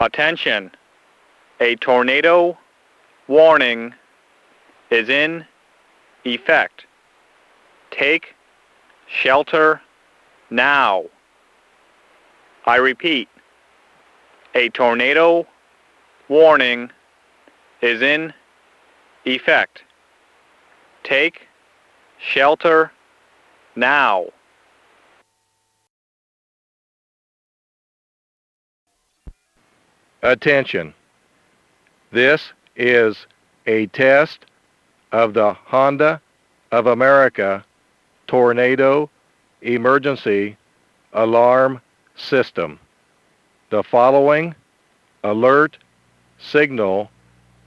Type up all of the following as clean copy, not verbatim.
Attention! A tornado warning is in effect. Take shelter now. I repeat, a tornado warning is in effect. Take shelter now. Attention! This is a test of the Honda of America Tornado Emergency Alarm System. The following alert signal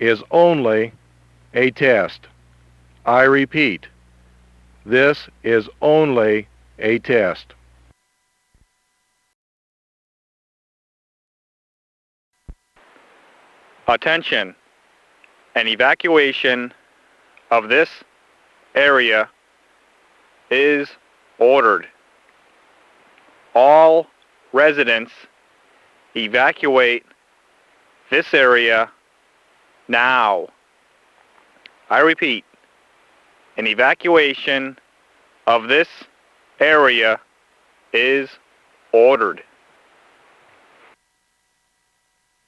is only a test. I repeat, this is only a test. Attention! An evacuation of this area is ordered. All residents evacuate this area now. I repeat, an evacuation of this area is ordered.